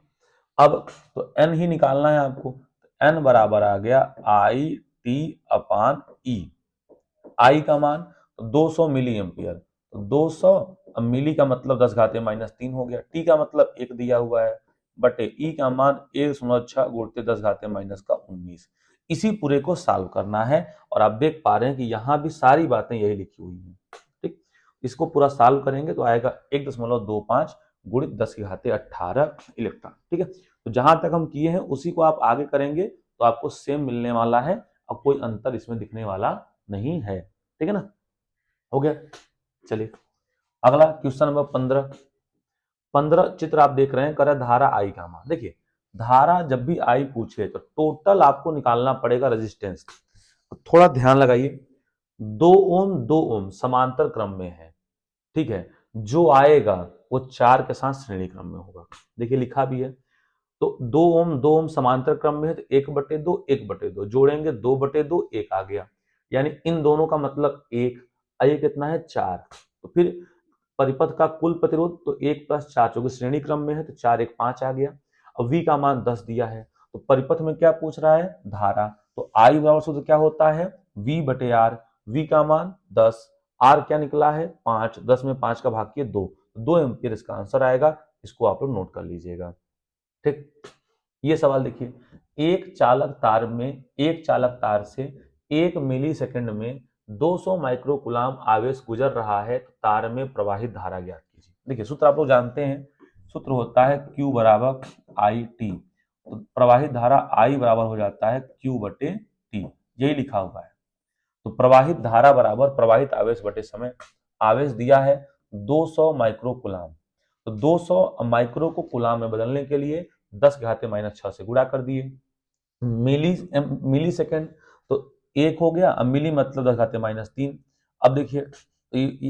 अब तो N ही निकालना है आपको, N बराबर आ गया IT/E, I का मान तो 200 मिली एम्पियर, तो 200, अब मिली का मतलब 10 घाते -3 हो गया, टी का मतलब 1 दिया हुआ है, बटे ई का मान 1.6 गुणते 10 घाते -19। इसी पूरे को सॉल्व करना है और आप देख पा रहे हैं कि यहाँ भी सारी बातें यही लिखी हुई हैं, ठीक। इसको पूरा सॉल्व करेंगे तो आएगा 1.25 गुणित 10 की घाते 18 इलेक्ट्रॉन, ठीक है। तो जहां तक हम किए हैं उसी को आप आगे करेंगे तो आपको सेम मिलने वाला है और कोई अंतर इसमें दिखने वाला नहीं है, ठीक है ना, हो गया। चलिए अगला क्वेश्चन नंबर 15 चित्र आप देख रहे हैं, कर धारा आई का मान। देखिए धारा जब भी आई पूछे तो टोटल आपको निकालना पड़ेगा रेजिस्टेंस, थोड़ा ध्यान लगाइए, 2 ओम समांतर क्रम में है, ठीक है, जो आएगा वो 4 के साथ श्रेणी क्रम में होगा। देखिए लिखा भी है, तो 2 ओम समांतर क्रम में है, तो 1/2 जोड़ेंगे 2/2 1 आ गया, यानी इन दोनों का मतलब 1, ये कितना है 4, तो फिर परिपथ का कुल प्रतिरोध तो 1 + 4 क्योंकि श्रेणी क्रम में है तो 4 1 5 आ गया। अब V का मान 10 दिया है, तो परिपथ में क्या पूछ रहा है, धारा, तो I बराबर सूत्र क्या होता है V/R, V का मान 10, R क्या निकला है 5, 10 में 5 का भाग किए 2 एम्पियर इसका आंसर आएगा, इसको आप लोग नोट कर लीजिएगा, ठीक। ये सवाल देखिए, एक चालक तार से 1 मिली सेकंड में 200 माइक्रोकुलाम आवेश गुजर रहा है, तो तार में प्रवाहित धारा ज्ञात कीजिए। देखिए सूत्र आप लोग जानते हैं, सूत्र होता है Q बराबर IT, तो प्रवाहित धारा I बराबर हो जाता है Q/T, यही लिखा हुआ है। तो प्रवाहित धारा बराबर प्रवाहित आवेश बटे समय, आवेश दिया है 200 माइक्रोकुलाम, तो 200 माइक्रो को कुलाम में बदलने के लिए 10 घाते -6 से गुणा कर दिए, मिली सेकेंड तो 1 हो गया, अब मिली मतलब 10 घाते -3। अब देखिए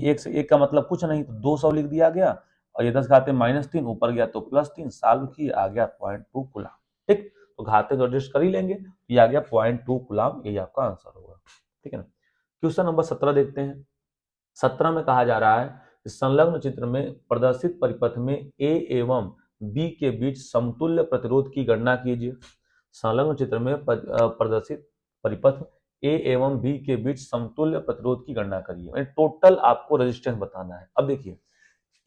एक से एक का मतलब कुछ नहीं, तो 200 लिख दिया गया और ये 10 घाते -3 ऊपर गया तो +3, सॉल्व किए आ गया 0.2 कुलाम, ठीक। तो घाते तो एडजस्ट कर ही लेंगे, ये आ गया 0.2 कुलाम, यही आपका आंसर होगा, ठीक है ना। क्वेश्चन नंबर 17 देखते हैं। 17 में कहा जा रहा है कि संलग्न चित्र में प्रदर्शित परिपथ में A एवं B के बीच समतुल्य प्रतिरोध की गणना कीजिए। संलग्न चित्र में प्रदर्शित परिपथ A एवं B के बीच समतुल्य प्रतिरोध की गणना करिए, टोटल आपको रेजिस्टेंस बताना है। अब देखिए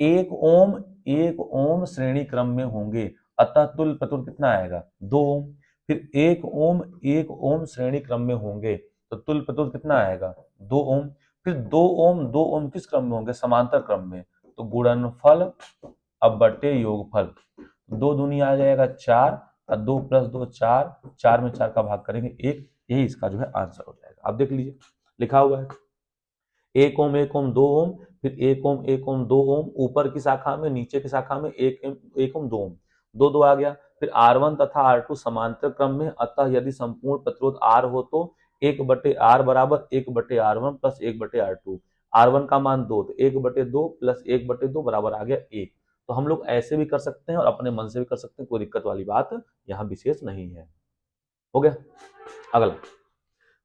1 ओम श्रेणी क्रम में होंगे, अतः तुल्य प्रतिरोध कितना आएगा 2 ओम, फिर 1 ओम श्रेणी क्रम में होंगे तो तुल्य प्रतिरोध कितना आएगा 2 ओम, फिर 2 ओम किस क्रम में होंगे समांतर क्रम में, तो गुणनफल अब बटे योगफल, 2 दूनी आ जाएगा 4 और 2 + 2 4, 4 में 4 का भाग करेंगे 1, यही इसका जो है आंसर हो जाएगा। अब देख लीजिए लिखा हुआ है 1 ओम 1 ओम 2 ओम, फिर 1 ओम 1 ओम 2 ओम, ऊपर की शाखा में नीचे की शाखा में 1 ओम 2 ओम, 2 2 आ गया। फिर R1 तथा R2 समांतर क्रम में, अतः यदि संपूर्ण प्रतिरोध R हो तो 1/R बराबर 1/R1 प्लस 1/R2। R1 का मान 2, तो 1/2 प्लस 1/2 बराबर आ गया 1। तो हम लोग ऐसे भी कर सकते हैं और अपने मन से भी कर सकते हैं, कोई दिक्कत वाली बात यहाँ विशेष नहीं है। हो गया। अगला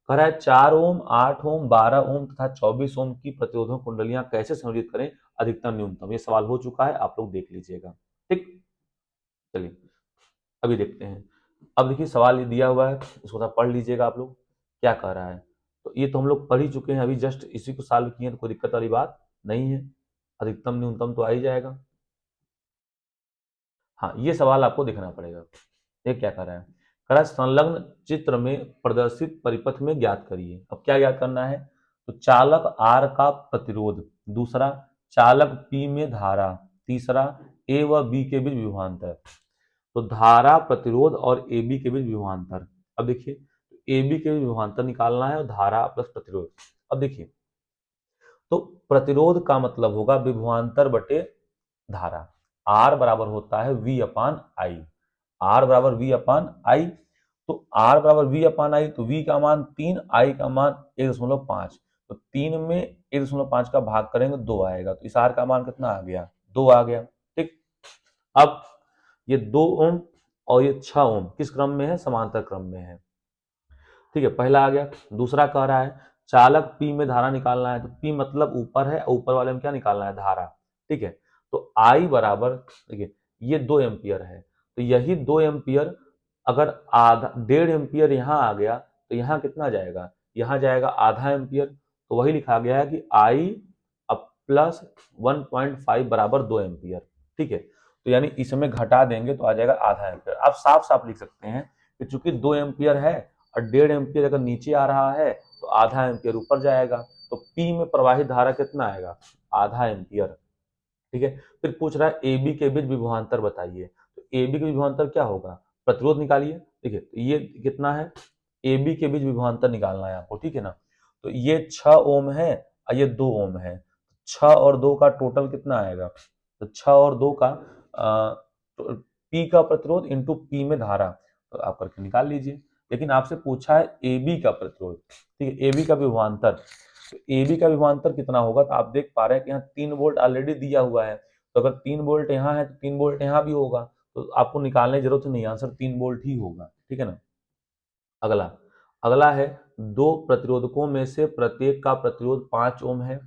कह रहा है 4 ओम 8 ओम 12 ओम तथा 24 ओम की प्रतिरोधों कुंडलियां कैसे संयोजित करें अधिकतम न्यूनतम। ये सवाल हो चुका है, आप लोग देख लीजिएगा। ठीक, चलिए अभी देखते हैं। अब देखिए सवाल ये दिया हुआ है, इसको थोड़ा पढ़ लीजिएगा आप लोग क्या कह रहा है। तो ये तो हम लोग पढ़ ही चुके हैं, अभी जस्ट इसी को सॉल्व किए, तो कोई दिक्कत वाली बात नहीं है, अधिकतम न्यूनतम तो आ ही जाएगा। हाँ, ये सवाल आपको देखना पड़ेगा। ये क्या कर रहा है, कह रहा है संलग्न चित्र में प्रदर्शित परिपथ में ज्ञात करिए। अब क्या ज्ञात करना है, तो चालक R का प्रतिरोध, दूसरा चालक P में धारा, तीसरा A व B के बीच विभवांतर। तो धारा, प्रतिरोध और AB के बीच विभवांतर। अब देखिए AB के बीच विभवांतर निकालना है और धारा प्लस प्रतिरोध। अब देखिए तो प्रतिरोध का मतलब होगा विभवांतर बटे धारा। R बराबर होता है V/I, R बराबर V/I। तो R बराबर V/I, तो V का मान 3, I का मान 1.5। तो 3 में 1.5 का भाग करेंगे 2 आएगा, तो इस R का मान कितना आ गया, 2 आ गया। ठीक, अब ये 2 ओम और ये 6 ओम किस क्रम में है, समांतर क्रम में है। ठीक है, पहला आ गया। दूसरा कह रहा है चालक P में धारा निकालना है, तो P मतलब ऊपर है, ऊपर वाले में क्या निकालना है, धारा। ठीक है, तो I बराबर, देखिए ये 2 एम्पियर है, तो यही 2 एम्पियर अगर आधा 1.5 एम्पियर यहाँ आ गया तो यहाँ कितना जाएगा, यहाँ जाएगा आधा एम्पियर। तो वही लिखा गया है कि I अब प्लस 1.5 बराबर 2 एम्पियर। ठीक है, तो यानी इसमें घटा देंगे तो आ जाएगा आधा एम्पियर। आप साफ साफ लिख सकते हैं कि चूंकि 2 एम्पियर है और 1.5 एम्पियर अगर नीचे आ रहा है तो आधा एम्पियर ऊपर जाएगा, तो P में प्रवाहित धारा कितना आएगा, आधा एम्पियर। ठीक है, फिर पूछ रहा है AB के बीच विभवांतर बताइए। तो AB के विभवांतर क्या होगा, प्रतिरोध निकालिए। देखिए तो ये कितना है, AB के बीच विभवांतर निकालना है आपको। ठीक है ना, तो ये 6 ओम है और ये 2 ओम है, 6 और 2 का टोटल कितना आएगा, तो 6 और 2 का P का प्रतिरोध इंटू P में धारा, तो आप करके निकाल लीजिए। लेकिन आपसे पूछा है AB का प्रतिरोध। ठीक है, AB का विभवांतर, तो AB का विभवांतर कितना होगा, तो आप देख पा रहे हैं कि यहाँ 3 वोल्ट ऑलरेडी दिया हुआ है, तो अगर 3 वोल्ट यहाँ है तो 3 वोल्ट यहाँ भी होगा, तो आपको निकालने की जरूरत नहीं, आंसर 3 वोल्ट ही होगा। ठीक है ना। अगला अगला है दो प्रतिरोधकों में से प्रत्येक का प्रतिरोध 5 ओम है,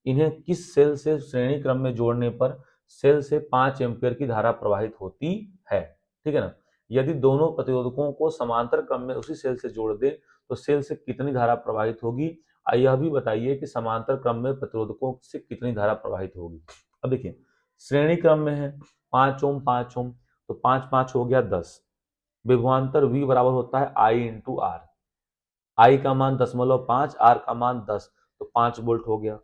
इन्हें किस सेल से श्रेणी क्रम में जोड़ने पर सेल से 5 एम्पियर की धारा प्रवाहित होती है। ठीक है ना, यदि दोनों प्रतिरोधकों को समांतर क्रम में उसी सेल से जोड़ दे तो सेल से कितनी धारा प्रवाहित होगी। यह भी बताइए कि समांतर क्रम में प्रतिरोधकों से कितनी धारा प्रवाहित होगी। अब देखिए श्रेणी क्रम में है 5 ओम 5 ओम, तो 5 5 हो गया 10। विभवांतर V बराबर होता है I इंटू आर। I का मान 0.5, R का मान 10, तो 5 वोल्ट हो गया।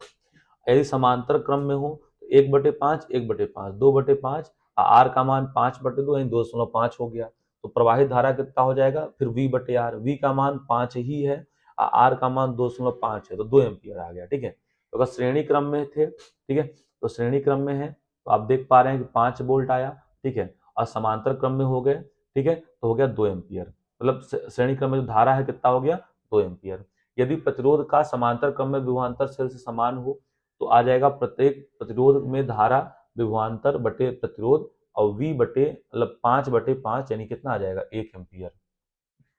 यदि समांतर क्रम में हो तो 1/5 1/5 2/5, R का मान 5/2 यानी 2.5 हो गया। तो प्रवाहित धारा कितना हो जाएगा, फिर V/R, V का मान 5 ही है, R का मान 2.5 है, तो 2 एम्पियर आ गया। ठीक है, तो अगर श्रेणी क्रम में थे, ठीक है, तो श्रेणी क्रम में है तो आप देख पा रहे हैं कि 5 वोल्ट आया। ठीक है, और समांतर क्रम में हो गए, ठीक है, तो हो गया 2 एम्पियर। मतलब श्रेणी क्रम में जो धारा है कितना हो गया, 2 एम्पियर। यदि प्रतिरोध का समांतर क्रम में विभवांतर सेल से समान हो तो आ जाएगा प्रत्येक प्रतिरोध में धारा विभवांतर बटे प्रतिरोध और V बटे मतलब 5/5 यानी कितना आ जाएगा, 1 एम्पियर।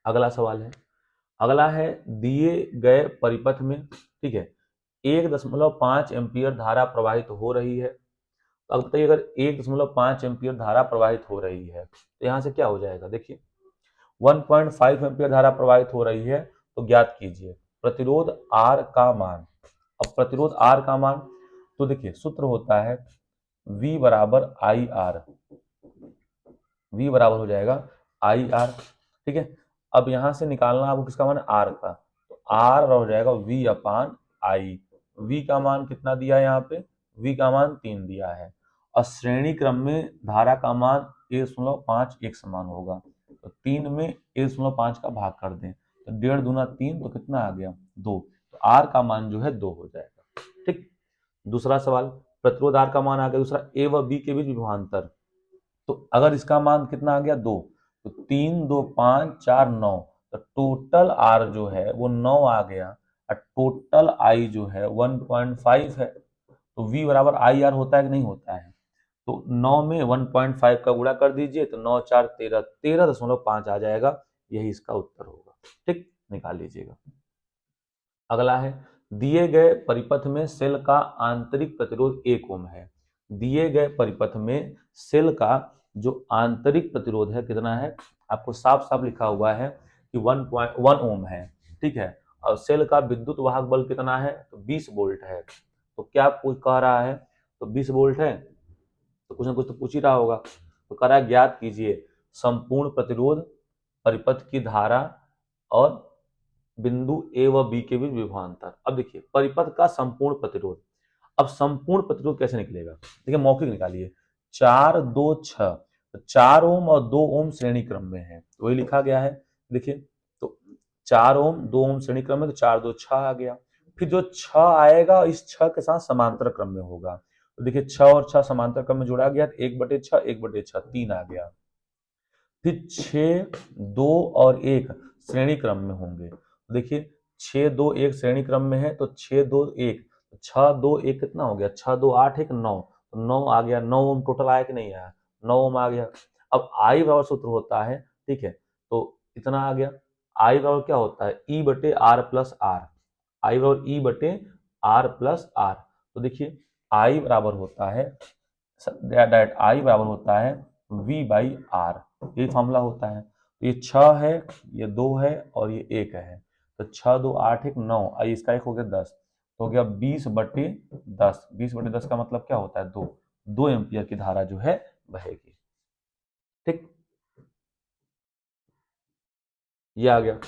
अगला सवाल है, अगला है दिए गए परिपथ में, ठीक है, 1.5 एम्पियर धारा प्रवाहित हो रही है। तो अब बताइए अगर 1.5 एम्पियर धारा प्रवाहित हो रही है तो यहाँ से क्या हो जाएगा, देखिए 1.5 एम्पियर धारा प्रवाहित हो रही है, तो ज्ञात कीजिए प्रतिरोध R का मान। अब प्रतिरोध R का मान, तो देखिए सूत्र होता है V बराबर आई आर, V बराबर हो जाएगा आई आर। ठीक है, अब यहां से निकालना आपको किसका मान, R का, तो R हो जाएगा V/I। V का मान कितना दिया है यहाँ पे, V का मान 3 दिया है और श्रेणी क्रम में धारा का मान 1.5 एक समान होगा, तो 3 में 1.5 का भाग कर दें तो 1.5 दूना 3, तो कितना आ गया 2, तो आर का मान जो है 2 हो जाएगा। ठीक, दूसरा सवाल, प्रतिरोध आर का मान आ गया। दूसरा, ए व बी के बीच विभवांतर, तो अगर इसका मान कितना आ गया 2, तो 3 2 5 4 9, तो टोटल आर जो है वो 9 आ गया, और टोटल आई जो है 1.5 है। तो V बराबर आई आर होता है कि नहीं होता है, तो 9 में 1.5 का गुणा कर दीजिए, तो 9 4 13, 13.5 आ जाएगा, यही इसका उत्तर होगा। ठीक, निकाल लीजिएगा। अगला है, दिए गए परिपथ में सेल का आंतरिक प्रतिरोध 1 ओम है। दिए गए परिपथ में सेल का जो आंतरिक प्रतिरोध है कितना है, आपको साफ साफ लिखा हुआ है कि 1.1 ओम है। ठीक है, और सेल का विद्युत वाहक बल कितना है, तो 20 वोल्ट है। तो क्या पूछ कह रहा है, तो 20 वोल्ट है, तो कुछ ना कुछ तो पूछ ही रहा होगा। तो कह रहा है ज्ञात कीजिए संपूर्ण प्रतिरोध, परिपथ की धारा और बिंदु ए व बी के बीच विभवांतर। अब देखिए परिपथ का संपूर्ण प्रतिरोध, अब संपूर्ण प्रतिरोध कैसे निकलेगा, देखिए मौखिक निकालिए। 4 2 6, तो 4 ओम और 2 ओम श्रेणी क्रम में है, तो वही लिखा गया है। देखिए तो 4 ओम 2 ओम श्रेणी क्रम में, तो 4 2 6 आ गया। फिर जो 6 आएगा इस 6 के साथ समांतर क्रम में होगा, तो देखिए 6 और 6 समांतर क्रम में जोड़ा गया, 1/6 1/6 3 आ गया। फिर 6 2 और 1 श्रेणी क्रम में होंगे, देखिए 6 2 1 श्रेणी क्रम में है, तो 6 2 1, 6 2 1 कितना हो गया, 6 2 8 1 9, तो 9 आ गया। 9 ओम टोटल आया कि नहीं आया, 9 ओम आ गया। अब आई बराबर सूत्र होता है, ठीक है, तो इतना आ गया। आई बराबर क्या होता है, ई बटे आर प्लस आर, आई बराबर ई बटे आर प्लस आर। तो देखिए आई बराबर होता है, आई बराबर होता है वी बाई आर, यही फॉर्मूला होता है। तो ये 6 है, ये 2 है और ये 1 है, तो 6 2 8 1 9, आई इसका 1 हो गया 10, तो हो गया 20/10। 20/10 का मतलब क्या होता है, 2 एम्पियर की धारा जो है बहेगी। ठीक, ये आ गया।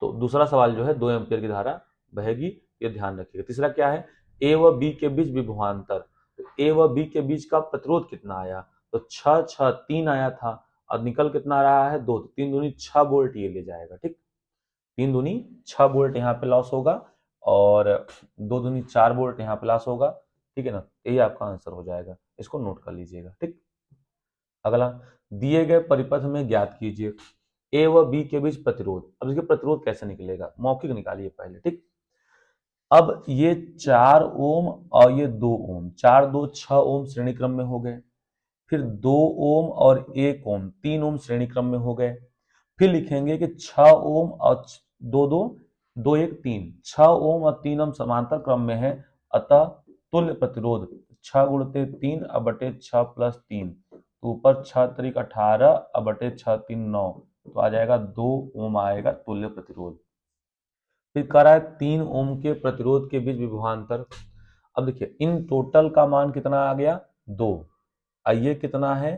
तो दूसरा सवाल जो है 2 एम्पियर की धारा बहेगी, ये ध्यान रखिएगा। तीसरा क्या है, ए व बी के बीच विभवांतर, तो ए व बी के बीच का प्रतिरोध कितना आया, तो 6 6 3 आया था, और निकल कितना रहा है 2, तो 3 दूनी 6 वोल्ट ये ले जाएगा। ठीक, 3 दूनी 6 वोल्ट यहाँ पे लॉस होगा, और 2 दूनी 4 वोल्ट यहाँ पे लॉस होगा। ठीक है ना, यही आपका आंसर हो जाएगा, इसको नोट कर लीजिएगा। ठीक, अगला, दिए गए परिपथ में ज्ञात कीजिए ए व बी के बीच प्रतिरोध। अब देखिए प्रतिरोध कैसे निकलेगा, मौखिक निकालिए पहले। ठीक, अब ये 4 ओम और ये 2 ओम, 4 2 6 ओम श्रेणी क्रम में हो गए। फिर 2 ओम और 1 ओम 3 ओम श्रेणी क्रम में हो गए। फिर लिखेंगे कि 6 ओम और 2 2 2 1 3, 6 ओम और 3 ओम समांतर क्रम में है, अतः तुल्य प्रतिरोध 6 गुणित 3 बटे 6 प्लस 3, तो ऊपर 6 तरीक 18 बटे 6 3 9, तो आ जाएगा 2 ओम आएगा तुल्य प्रतिरोध। फिर कह रहा है 3 ओम के प्रतिरोध के बीच विभवांतर। अब देखिए इन टोटल का मान कितना आ गया 2, ये कितना है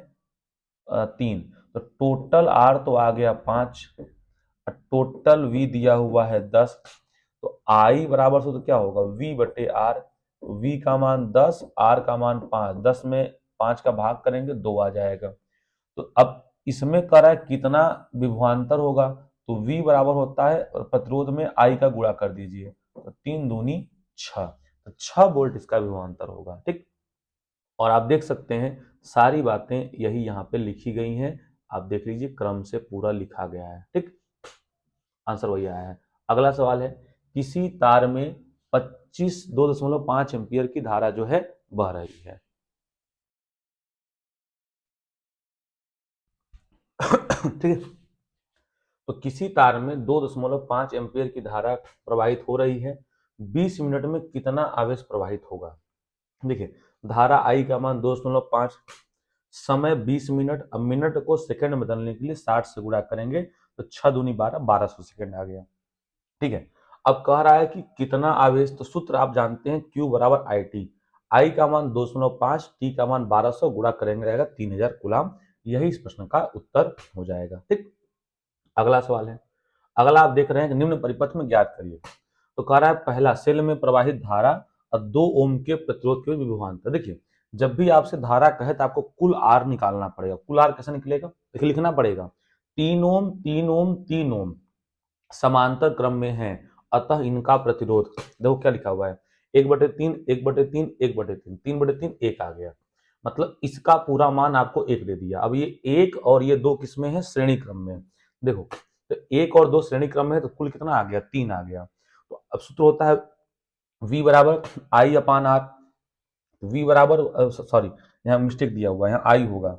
3, तो टोटल आर तो आ गया 5, टोटल वी दिया हुआ है 10, तो आई बराबर से तो क्या होगा वी बटे आर, वी का मान 10, आर का मान 5, 10 में 5 का भाग करेंगे 2 आ जाएगा। तो अब इसमें कह रहा है कितना विभवांतर होगा, तो V बराबर होता है और प्रतिरोध में I का गुणा कर दीजिए, तो 3 दूनी 6, तो 6 वोल्ट इसका विभवांतर होगा। ठीक, और आप देख सकते हैं सारी बातें यही यहाँ पे लिखी गई हैं, आप देख लीजिए क्रम से पूरा लिखा गया है। ठीक, आंसर वही आया है। अगला सवाल है, किसी तार में 2.5 एम्पियर की धारा जो है बह रही है। ठीक है, तो किसी तार में 2.5 एम्पियर की धारा प्रवाहित हो रही है, 20 मिनट में कितना आवेश प्रवाहित होगा। देखिए धारा आई का मान 2.5, समय 20 मिनट, अब मिनट को सेकंड में बदलने के लिए 60 से गुणा करेंगे, तो 6 दूनी 12, 1200 सेकंड आ गया। ठीक है, अब कह रहा है कि कितना आवेश, तो सूत्र आप जानते हैं Q बराबर आई टी, आई का मान 2.5, टी का मान 1200, गुणा करेंगे रहेगा 3000 कूलाम, यही इस प्रश्न का उत्तर हो जाएगा। ठीक, अगला सवाल है, अगला आप देख रहे हैं कि निम्न परिपथ में ज्ञात करिए। तो कह रहा है पहला, सेल में प्रवाहित धारा और 2 ओम के प्रतिरोध के विभवांतर। देखिए जब भी आपसे धारा कहे तो आपको कुल आर निकालना पड़ेगा। कुल आर कैसे निकलेगा, देखिए लिखना पड़ेगा 3 ओम 3 ओम 3 ओम समांतर क्रम में है, अतः इनका प्रतिरोध, देखो क्या लिखा हुआ है 1/3 1/3 1/3 3/3 1 आ गया, मतलब इसका पूरा मान आपको 1 दे दिया। अब ये 1 और ये 2 किसमें है, श्रेणी क्रम में। देखो तो 1 और 2 श्रेणी क्रम में है तो कुल कितना आ गया, 3 आ गया। तो अब सूत्र होता है V बराबर आई अपान आर। V बराबर सॉरी यहाँ मिस्टेक दिया हुआ है, यहाँ आई होगा,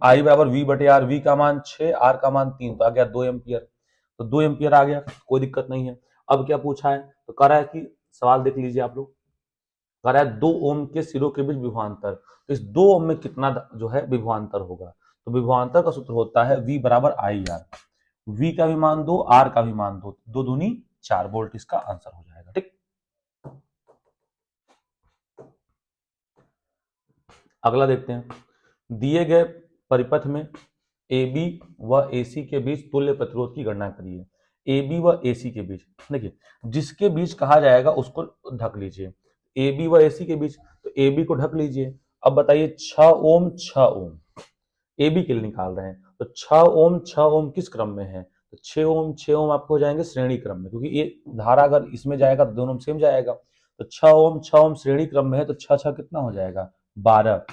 आई बराबर V बटे आर। V का मान 6, आर का मान 3, तो आ गया 2 एम्पियर। तो 2 एम्पियर आ गया, कोई दिक्कत नहीं है। अब क्या पूछा है, तो कह रहा है कि सवाल देख लीजिए आप लोग, कह रहा है 2 ओम के सिरों के बीच विभवांतर, तो इस 2 ओम में कितना जो है विभवांतर होगा। तो विभवांतर का सूत्र होता है V बराबर आई आर। V का भी मान 2, आर का भी मान 2, 2 दूनी 4 वोल्ट इसका आंसर हो जाएगा। ठीक, अगला देखते हैं, दिए गए परिपथ में ए बी व ए सी के बीच तुल्य प्रतिरोध की गणना करिए। ए बी व ए सी के बीच, देखिए जिसके बीच कहा जाएगा उसको ढक लीजिए। ए बी व ए सी के बीच, तो ए बी को ढक लीजिए। अब बताइए 6 ओम 6 ओम ए बी के लिए निकाल रहे हैं, तो 6 ओम किस क्रम में है, तो 6 ओम आपको हो जाएंगे श्रेणी क्रम में, क्योंकि ये धारा अगर इसमें जाएगा तो दोनों सेम जाएगा। तो 6 ओम श्रेणी क्रम में है, तो 6 6 कितना हो जाएगा 12।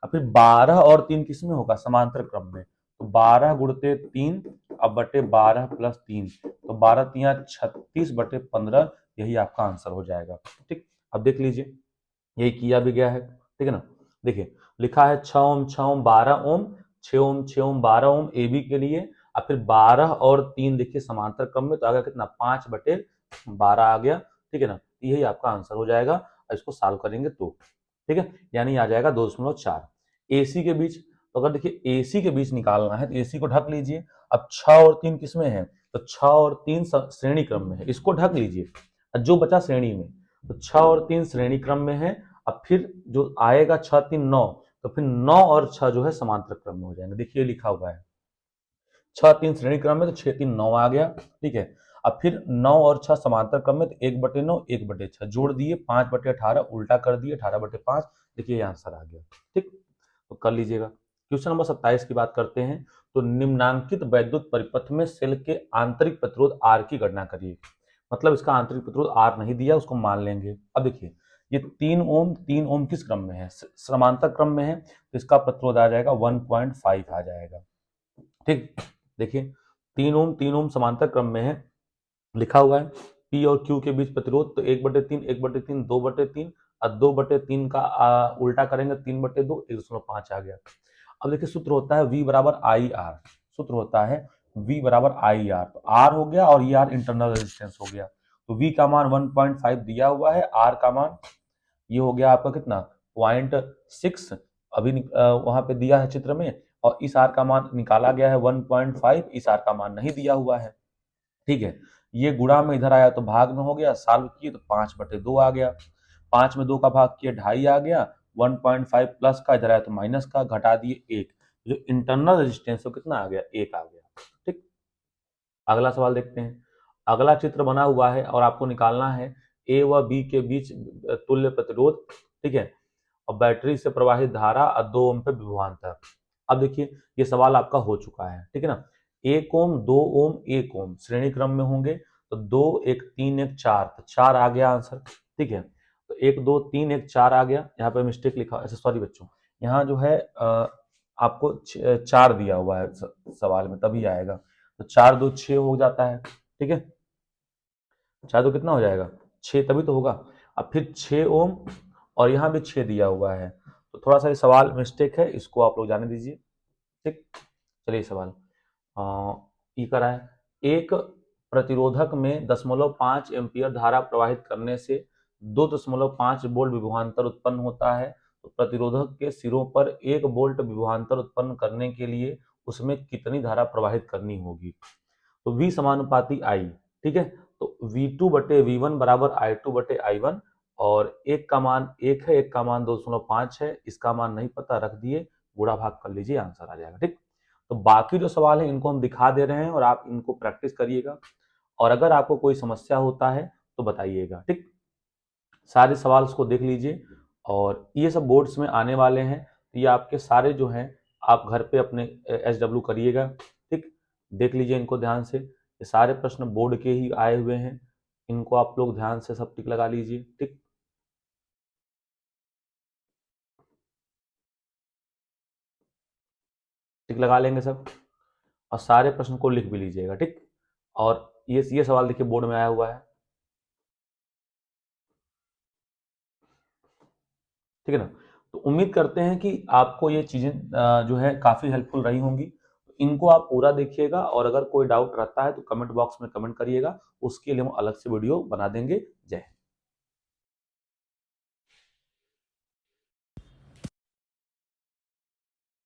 अब फिर 12 और 3 किस में होगा, समांतर क्रम में, तो 12 गुणते 3 अब बटे 12 प्लस 3, तो 12 3 36 बटे 15, यही आपका आंसर हो जाएगा। ठीक, अब देख लीजिए यही किया भी गया है, ठीक है ना। देखिए लिखा है 6 ओम 6 ओम 12 ओम, 6 ओम 6 ओम 12 ओम ए बी के लिए, और फिर 12 और 3 देखिए समांतर क्रम में, तो आ गया कितना 5/12 आ गया। ठीक है ना, यही आपका आंसर हो जाएगा। इसको सॉल्व करेंगे तो ठीक है, यानी आ जाएगा 2.4। एसी के बीच, तो अगर देखिए एसी के बीच निकालना है तो एसी को ढक लीजिए। अब 6 और 3 किसमें है, तो 6 और 3 श्रेणी क्रम में है, इसको ढक लीजिए। जो बचा श्रेणी में, तो 6 और 3 श्रेणी क्रम में है। अब फिर जो आएगा 6 3 9, तो फिर 9 और 6 जो है समांतर क्रम में हो जाएंगे। देखिए लिखा हुआ है 6 3 श्रेणी क्रम में, तो 6 3 9 आ गया। ठीक है, अब फिर 9 और 6 समांतर क्रम में, तो 1/9 1/6 जोड़ दिए, 5/18 उल्टा कर दिए, 18/5, देखिए ये आंसर आ गया। ठीक, तो कर लीजिएगा। क्वेश्चन नंबर 27 की बात करते हैं, तो निम्नांकित वैद्युत परिपथ में सेल के आंतरिक प्रतिरोध आर की गणना करिए। मतलब इसका आंतरिक प्रतिरोध आर नहीं दिया, उसको मान लेंगे। अब देखिए ये 3 ओम किस क्रम में है, समांतर क्रम में है, तो इसका प्रतिरोध आ जाएगा 1.5 आ जाएगा। ठीक, देखिए 3 ओम समांतर क्रम में है, लिखा हुआ है पी और क्यू के बीच प्रतिरोध, तो 1/3 1/3 2/3, और 2/3 का उल्टा करेंगे 3/2, 1.5 आ गया। अब देखिए सूत्र होता है V बराबर आई आर, सूत्र होता है V बराबर आई आर, तो आर हो गया और ये आर इंटरनल रेजिस्टेंस हो गया। तो V का मान 1.5 दिया हुआ है, आर का मान ये हो गया आपका कितना 0.6, अभी वहां पे दिया है चित्र में, और इस आर का मान निकाला गया है 1.5, इस आर का मान नहीं दिया हुआ है। ठीक है, ये गुणा में इधर आया तो भाग में हो गया, सॉल्व किए तो 5/2 आ गया, 5 में 2 का भाग किए 2.5 आ गया, 1.5 प्लस का इधर आया तो माइनस का, घटा दिए 1, जो इंटरनल रेजिस्टेंस कितना आ गया 1 आ गया। ठीक, अगला सवाल देखते हैं। अगला चित्र बना हुआ है और आपको निकालना है ए व बी के बीच तुल्य प्रतिरोध। ठीक है, और बैटरी से प्रवाहित धारा और 2 ओम पे विभवांतर। अब देखिए ये सवाल आपका हो चुका है, ठीक है ना। 1 ओम 2 ओम 1 ओम श्रेणी क्रम में होंगे, तो 2 1 3 1 4, तो 4 आ गया आंसर। ठीक है, तो 1 2 3 1 4 आ गया, यहाँ पे मिस्टेक लिखा, ऐसे सॉरी बच्चों, यहाँ जो है आपको 4 दिया हुआ है सवाल में, तभी आएगा। तो 4 2 6 हो जाता है। ठीक है, 4 2 कितना हो जाएगा 6, तभी तो होगा। अब फिर 6 ओम, और यहाँ भी 6 दिया हुआ है, तो थोड़ा सा ये सवाल मिस्टेक है, इसको आप लोग जाने दीजिए। ठीक, चलिए सवाल ई करा है, एक प्रतिरोधक में 0.5 एम्पियर धारा प्रवाहित करने से 2.5 वोल्ट विभवांतर उत्पन्न होता है। तो प्रतिरोधक के सिरों पर 1 वोल्ट विभवांतर उत्पन्न करने के लिए उसमें कितनी धारा प्रवाहित करनी होगी। तो V समानुपाती I, ठीक है, तो V2/V1 बराबर I2/I1, और एक का मान 1 है, एक का मान 2.5 है, इसका मान नहीं पता, रख दिए, गुणा भाग कर लीजिए, आंसर आ जाएगा। ठीक, तो बाकी जो सवाल है इनको हम दिखा दे रहे हैं और आप इनको प्रैक्टिस करिएगा, और अगर आपको कोई समस्या होता है तो बताइएगा। ठीक। सारे सवाल उसको देख लीजिए, और ये सब बोर्ड्स में आने वाले हैं, तो ये आपके सारे जो हैं आप घर पे अपने SW करिएगा, ठीक। देख लीजिए इनको ध्यान से, ये सारे प्रश्न बोर्ड के ही आए हुए हैं, इनको आप लोग ध्यान से सब टिक लगा लीजिए, ठीक। टिक लगा लेंगे सब, और सारे प्रश्न को लिख भी लीजिएगा, ठीक। और ये सवाल देखिए बोर्ड में आया हुआ है, ठीक है ना। तो उम्मीद करते हैं कि आपको ये चीजें जो है काफी हेल्पफुल रही होंगी। इनको आप पूरा देखिएगा, और अगर कोई डाउट रहता है तो कमेंट बॉक्स में कमेंट करिएगा, उसके लिए हम अलग से वीडियो बना देंगे। जय हिंद।